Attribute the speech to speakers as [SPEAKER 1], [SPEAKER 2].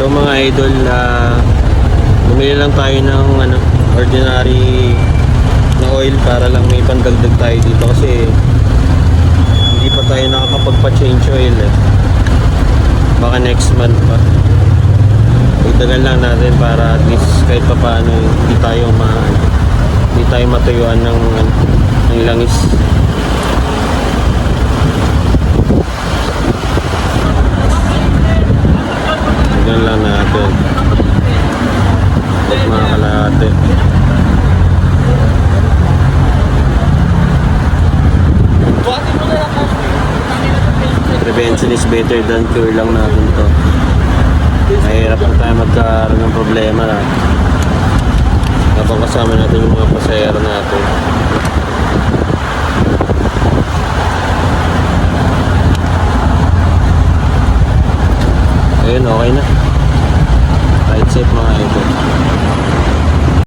[SPEAKER 1] So mga idol, bumili lang tayo ng ordinary na oil para lang may pandagdag tayo dito kasi hindi pa tayo nakakapagpa-change oil baka next month pa. Dagdagan lang natin para at least kahit pa paano hindi tayo matuyuan ng langis. Dagdagan lang natin at mga kalahati. Prevention is better than cure lang natin to. Mahirap na tayo magkaroon ng problema na kapag kasama natin yung mga pasahero natin. Ayun, okay na. Ride safe mga idol.